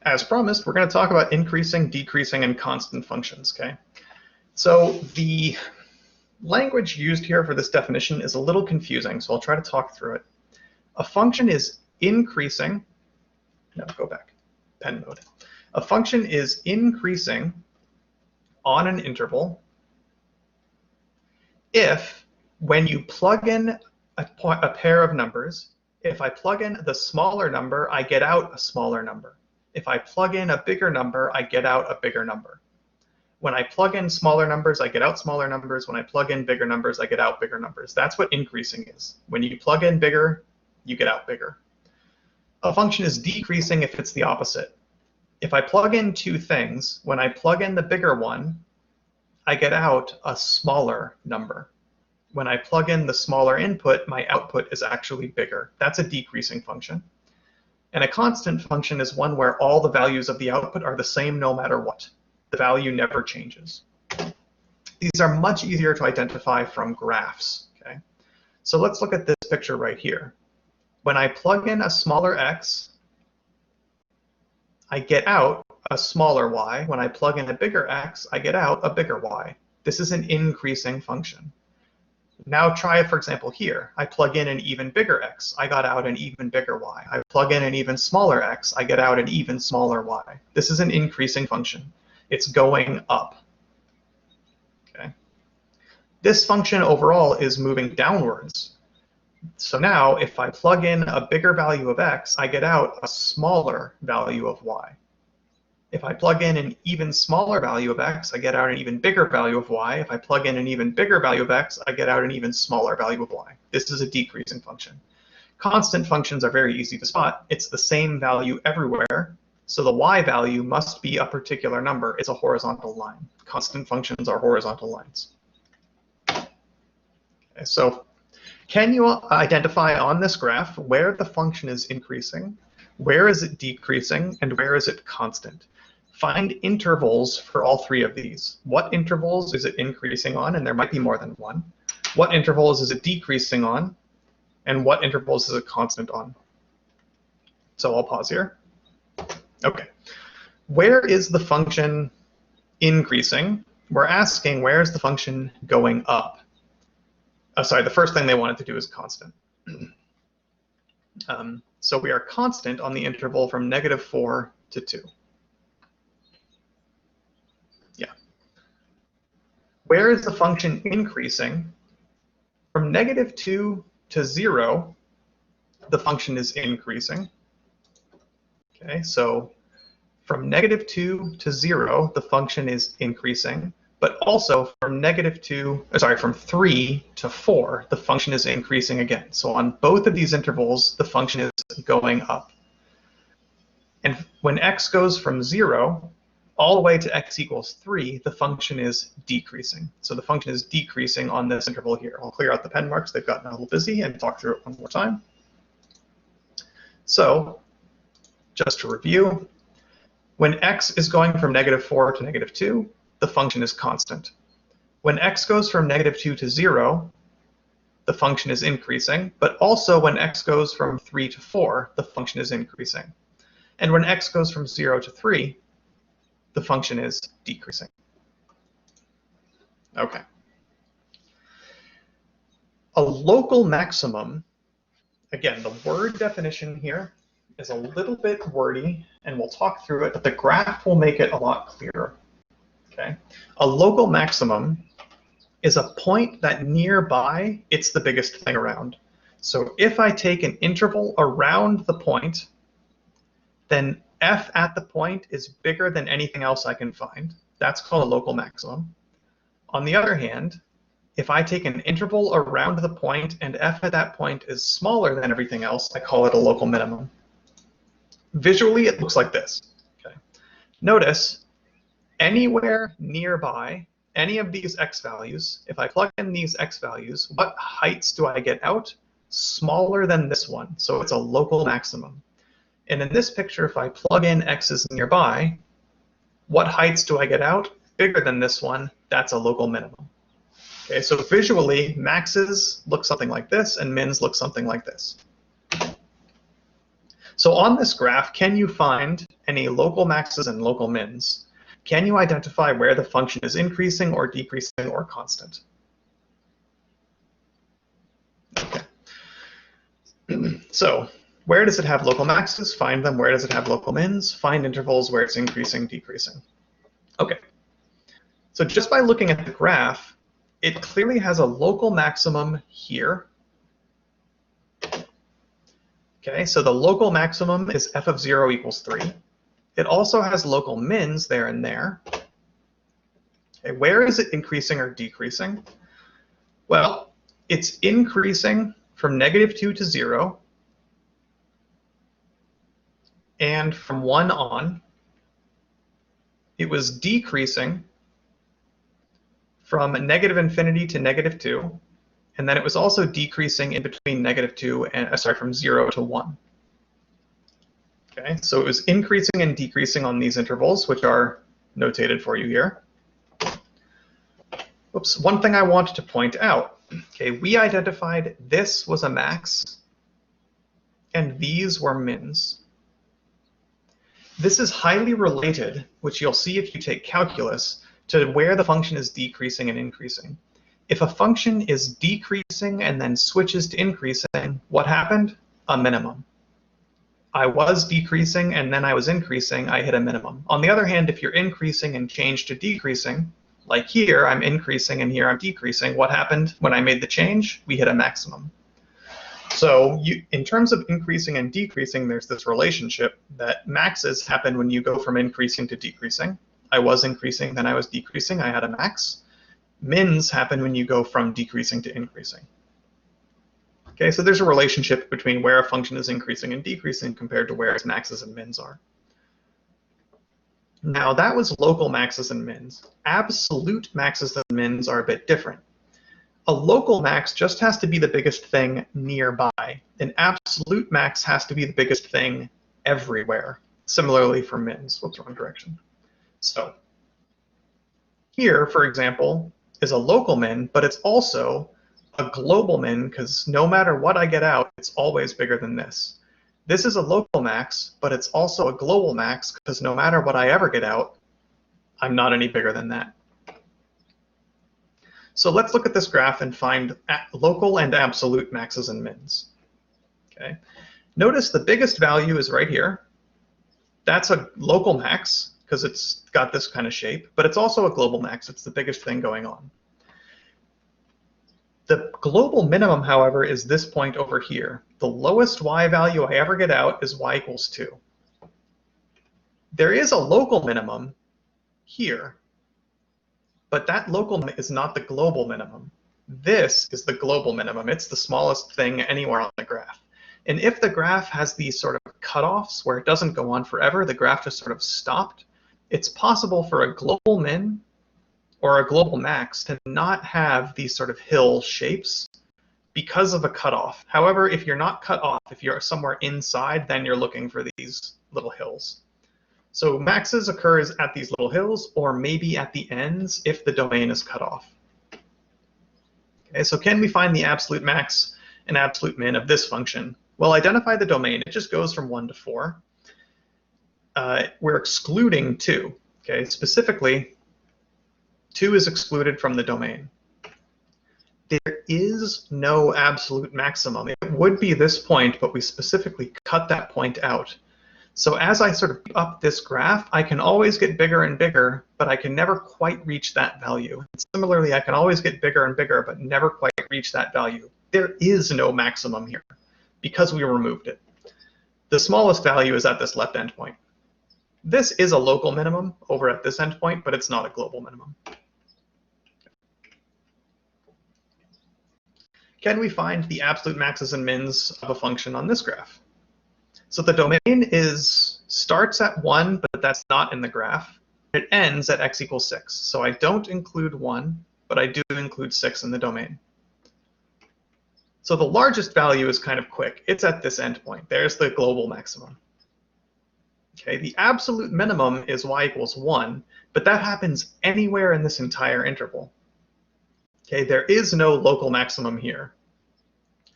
as promised, we're going to talk about increasing, decreasing, and constant functions, okay? So the language used here for this definition is a little confusing, so I'll try to talk through it. A function is increasing, no, go back, pen mode. A function is increasing on an interval if, when you plug in a pair of numbers, if I plug in the smaller number, I get out a smaller number. If I plug in a bigger number, I get out a bigger number. When I plug in smaller numbers, I get out smaller numbers. When I plug in bigger numbers, I get out bigger numbers. That's what increasing is. When you plug in bigger, you get out bigger. A function is decreasing if it's the opposite. If I plug in two things, when I plug in the bigger one, I get out a smaller number. When I plug in the smaller input, my output is actually bigger. That's a decreasing function. And a constant function is one where all the values of the output are the same no matter what. The value never changes. These are much easier to identify from graphs, okay? So let's look at this picture right here. When I plug in a smaller x, I get out a smaller y. When I plug in a bigger x, I get out a bigger y. This is an increasing function. Now try, for example, here. I plug in an even bigger x. I got out an even bigger y. I plug in an even smaller x. I get out an even smaller y. This is an increasing function. It's going up. Okay. This function overall is moving downwards. So now if I plug in a bigger value of x, I get out a smaller value of y. If I plug in an even smaller value of x, I get out an even bigger value of y. If I plug in an even bigger value of x, I get out an even smaller value of y. This is a decreasing function. Constant functions are very easy to spot. It's the same value everywhere, so the y value must be a particular number. It's a horizontal line. Constant functions are horizontal lines. Okay, so can you identify on this graph where the function is increasing, where is it decreasing, and where is it constant? Find intervals for all three of these. What intervals is it increasing on? And there might be more than one. What intervals is it decreasing on? And what intervals is it constant on? So I'll pause here. Okay. Where is the function increasing? We're asking where is the function going up? Oh, sorry, the first thing they wanted to do is constant. So we are constant on the interval from -4 to 2. Yeah. Where is the function increasing? From -2 to 0, the function is increasing. Okay, so from -2 to 0, the function is increasing. But also from from 3 to 4, the function is increasing again. So on both of these intervals, the function is going up. And when x goes from 0 all the way to x equals 3, the function is decreasing. So the function is decreasing on this interval here. I'll clear out the pen marks. They've gotten a little busy and talk through it one more time. So just to review, when x is going from -4 to -2, the function is constant. When x goes from -2 to 0, the function is increasing, but also when x goes from 3 to 4, the function is increasing. And when x goes from 0 to 3, the function is decreasing. Okay. A local maximum, again, the word definition here is a little bit wordy, and we'll talk through it, but the graph will make it a lot clearer. Okay. A local maximum is a point that nearby it's the biggest thing around. So if I take an interval around the point, then f at the point is bigger than anything else I can find. That's called a local maximum. On the other hand, if I take an interval around the point and f at that point is smaller than everything else, I call it a local minimum. Visually, it looks like this. Okay. Notice, anywhere nearby any of these x values, if I plug in these x values, what heights do I get out? Smaller than this one, so it's a local maximum. And in this picture, if I plug in x's nearby, what heights do I get out? Bigger than this one, that's a local minimum. Okay, so visually, maxes look something like this, and mins look something like this. So on this graph, can you find any local maxes and local mins? Can you identify where the function is increasing or decreasing or constant? Okay. So where does it have local maxes? Find them. Where does it have local mins? Find intervals where it's increasing, decreasing. Okay. So just by looking at the graph, it clearly has a local maximum here. Okay, so the local maximum is f of 0 equals 3. It also has local mins there and there. Okay, where is it increasing or decreasing? Well, it's increasing from -2 to 0, and from 1 on, it was decreasing from -infinity to -2, and then it was also decreasing in between -2 and, from 0 to 1. Okay, so it was increasing and decreasing on these intervals, which are notated for you here. Oops, one thing I wanted to point out. Okay, we identified this was a max, and these were mins. This is highly related, which you'll see if you take calculus, to where the function is decreasing and increasing. If a function is decreasing and then switches to increasing, what happened? A minimum. I was decreasing and then I was increasing, I hit a minimum. On the other hand, if you're increasing and change to decreasing, like here, I'm increasing and here I'm decreasing, what happened when I made the change? We hit a maximum. So in terms of increasing and decreasing, there's this relationship that maxes happen when you go from increasing to decreasing. I was increasing, then I was decreasing, I had a max. Mins happen when you go from decreasing to increasing. Okay, so there's a relationship between where a function is increasing and decreasing compared to where its maxes and mins are. Now that was local maxes and mins. Absolute maxes and mins are a bit different. A local max just has to be the biggest thing nearby. An absolute max has to be the biggest thing everywhere. Similarly for mins. Whoops, wrong direction. So here, for example, is a local min, but it's also a global min because no matter what I get out, it's always bigger than this. This is a local max, but it's also a global max because no matter what I ever get out, I'm not any bigger than that. So let's look at this graph and find local and absolute maxes and mins. Okay. Notice the biggest value is right here. That's a local max because it's got this kind of shape, but it's also a global max. It's the biggest thing going on. The global minimum, however, is this point over here. The lowest y value I ever get out is y equals 2. There is a local minimum here, but that local is not the global minimum. This is the global minimum. It's the smallest thing anywhere on the graph. And if the graph has these sort of cutoffs where it doesn't go on forever, the graph just sort of stopped, it's possible for a global min or a global max to not have these sort of hill shapes because of a cutoff. However, if you're not cut off, if you're somewhere inside, then you're looking for these little hills. So maxes occurs at these little hills or maybe at the ends if the domain is cut off. Okay, so can we find the absolute max and absolute min of this function? Well, identify the domain. It just goes from 1 to 4. We're excluding 2. Okay, specifically, 2 is excluded from the domain. There is no absolute maximum. It would be this point, but we specifically cut that point out. So as I sort of up this graph, I can always get bigger and bigger, but I can never quite reach that value. And similarly, I can always get bigger and bigger, but never quite reach that value. There is no maximum here because we removed it. The smallest value is at this left endpoint. This is a local minimum over at this endpoint, but it's not a global minimum. Can we find the absolute maxes and mins of a function on this graph? So the domain starts at 1, but that's not in the graph. It ends at x equals 6. So I don't include 1, but I do include 6 in the domain. So the largest value is kind of quick. It's at this endpoint. There's the global maximum. Okay, the absolute minimum is y equals 1, but that happens anywhere in this entire interval. Okay, there is no local maximum here.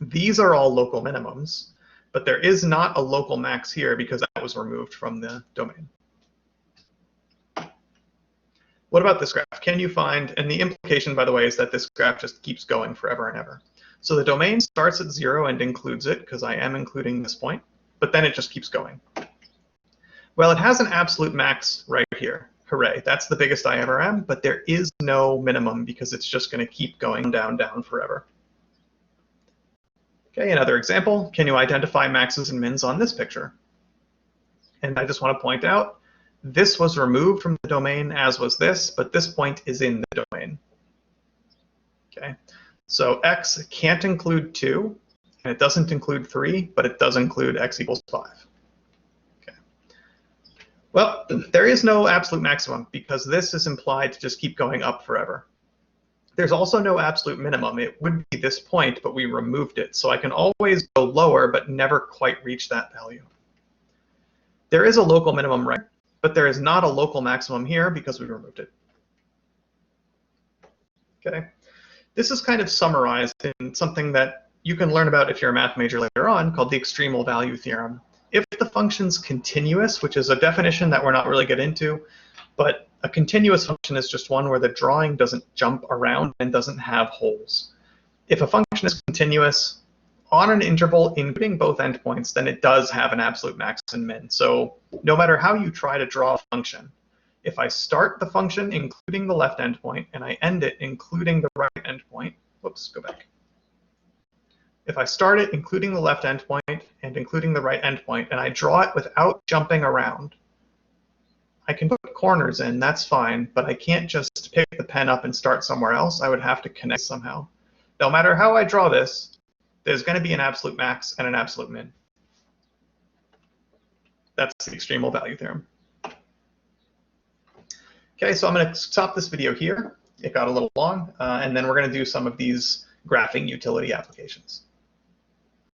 These are all local minimums, But there is not a local max here because that was removed from the domain. What about this graph? Can you find, and the implication, by the way, is that this graph just keeps going forever and ever. So the domain starts at 0 and includes it, because I am including this point, but then it just keeps going. Well, it has an absolute max right here. Hooray, that's the biggest I ever am, but there is no minimum because it's just going to keep going down, down forever. Okay, another example. Can you identify maxes and mins on this picture? And I just want to point out, this was removed from the domain, as was this, but this point is in the domain. Okay, so x can't include 2, and it doesn't include 3, but it does include x equals 5. Okay. Well, there is no absolute maximum because this is implied to just keep going up forever. There's also no absolute minimum. It would be this point, but we removed it. So I can always go lower, but never quite reach that value. There is a local minimum, right? But there is not a local maximum here because we removed it. Okay. This is kind of summarized in something that you can learn about if you're a math major later on, called the extremal value theorem. If the function's continuous, which is a definition that we're not really getting into, but a continuous function is just one where the drawing doesn't jump around and doesn't have holes. If a function is continuous on an interval including both endpoints, then it does have an absolute max and min. So no matter how you try to draw a function, if I start the function including the left endpoint and I end it including the right endpoint, whoops, go back. If I start it including the left endpoint and including the right endpoint, and I draw it without jumping around, I can put corners in, that's fine, but I can't just pick the pen up and start somewhere else. I would have to connect somehow. No matter how I draw this, there's going to be an absolute max and an absolute min. That's the extremal value theorem. Okay, so I'm going to stop this video here. It got a little long, and then we're going to do some of these graphing utility applications.